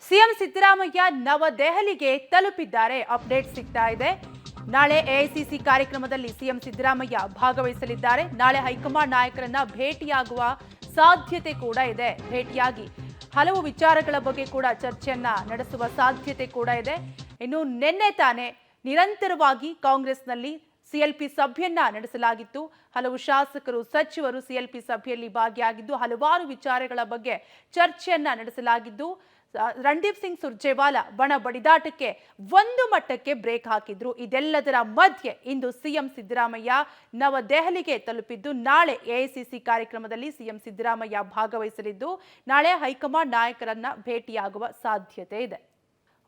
CM Siddaramaiah ನವದೆಹಲಿಗೆ ತಲುಪಿದ್ದಾರೆ. Update ಸಿಗ್ತಾ ಇದೆ. ನಾಳೆ ಎಐಸಿಸಿ ಕಾರ್ಯಕ್ರಮದಲ್ಲಿ ಸಿಎಂ ಸಿದ್ದರಾಮಯ್ಯ ಭಾಗವಹಿಸಲಿದ್ದಾರೆ. ನಾಳೆ ಹೈಕಮಾಂಡ್ ನಾಯಕರನ್ನ ಭೇಟಿಯಾಗುವ ಸಾಧ್ಯತೆ ಕೂಡ ಇದೆ. ಭೇಟಿಯಾಗಿ ಹಲವು ವಿಚಾರಗಳ ಬಗ್ಗೆ ಕೂಡ ಚರ್ಚೆಯನ್ನ ನಡೆಸುವ ಸಾಧ್ಯತೆ ಕೂಡ ಇದೆ. ಇನ್ನು ನಿನ್ನೆ ತಾನೇ ನಿರಂತರವಾಗಿ ಕಾಂಗ್ರೆಸ್ನಲ್ಲಿ ಸಿಎಲ್ಪಿ ಸಭೆಯನ್ನ ನಡೆಸಲಾಗಿತ್ತು. ಹಲವು ಶಾಸಕರು, ಸಚಿವರು ಸಿಎಲ್ಪಿ ಸಭೆಯಲ್ಲಿ ಭಾಗಿಯಾಗಿದ್ದು ಹಲವಾರು ವಿಚಾರಗಳ ಬಗ್ಗೆ ಚರ್ಚೆಯನ್ನ ನಡೆಸಲಾಗಿದ್ದು ರಣದೀಪ್ ಸಿಂಗ್ ಸುರ್ಜೇವಾಲಾ ಬಣ ಬಡಿದಾಟಕ್ಕೆ ಒಂದು ಮಟ್ಟಕ್ಕೆ ಬ್ರೇಕ್ ಹಾಕಿದ್ರು. ಇದೆಲ್ಲದರ ಮಧ್ಯೆ ಇಂದು ಸಿಎಂ ಸಿದ್ದರಾಮಯ್ಯ ನವದೆಹಲಿಗೆ ತಲುಪಿದ್ದು ನಾಳೆ ಎಐಸಿಸಿ ಕಾರ್ಯಕ್ರಮದಲ್ಲಿ ಸಿಎಂ ಸಿದ್ದರಾಮಯ್ಯ ಭಾಗವಹಿಸಲಿದ್ದು ನಾಳೆ ಹೈಕಮಾಂಡ್ ನಾಯಕರನ್ನ ಭೇಟಿಯಾಗುವ ಸಾಧ್ಯತೆ ಇದೆ.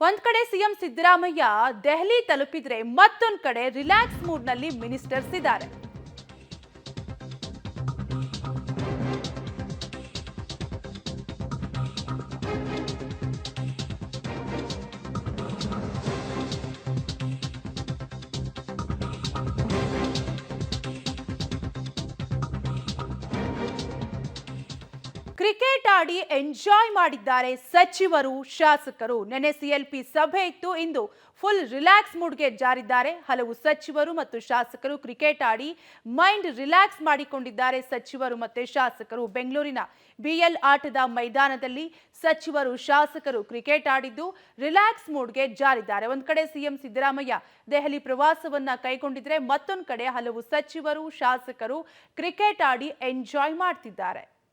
ಒಂದ್ ಕಡೆ ಸಿಎಂ ಸಿದ್ದರಾಮಯ್ಯ ದೆಹಲಿ ತಲುಪಿದ್ರೆ ಮತ್ತೊಂದ್ ಕಡೆ ರಿಲ್ಯಾಕ್ಸ್ ಮೂಡ್ ನಲ್ಲಿ ಮಿನಿಸ್ಟರ್ಸ್ ಇದ್ದಾರೆ. ಕ್ರಿಕೆಟ್ ಆಡಿ ಎಂಜಾಯ್ ಮಾಡಿದ್ದಾರೆ ಸಚಿವರು, ಶಾಸಕರು. ನೆನೆ ಸಿಎಲ್ಪಿ ಸಭೆ ಇತ್ತು, ಇಂದು ಫುಲ್ ರಿಲ್ಯಾಕ್ಸ್ ಮೂಡ್ಗೆ ಜಾರಿದ್ದಾರೆ. ಹಲವು ಸಚಿವರು ಮತ್ತು ಶಾಸಕರು ಕ್ರಿಕೆಟ್ ಆಡಿ ಮೈಂಡ್ ರಿಲ್ಯಾಕ್ಸ್ ಮಾಡಿಕೊಂಡಿದ್ದಾರೆ. ಸಚಿವರು ಮತ್ತು ಶಾಸಕರು ಬೆಂಗಳೂರಿನ ಬಿಎಲ್ ಆಟದ ಮೈದಾನದಲ್ಲಿ ಸಚಿವರು, ಶಾಸಕರು ಕ್ರಿಕೆಟ್ ಆಡಿದ್ದು ರಿಲ್ಯಾಕ್ಸ್ ಮೂಡ್ಗೆ ಜಾರಿದ್ದಾರೆ. ಒಂದ್ ಕಡೆ ಸಿಎಂ ಸಿದ್ದರಾಮಯ್ಯ ದೆಹಲಿ ಪ್ರವಾಸವನ್ನ ಕೈಗೊಂಡಿದ್ರೆ ಮತ್ತೊಂದು ಕಡೆ ಹಲವು ಸಚಿವರು, ಶಾಸಕರು ಕ್ರಿಕೆಟ್ ಆಡಿ ಎಂಜಾಯ್ ಮಾಡ್ತಿದ್ದಾರೆ.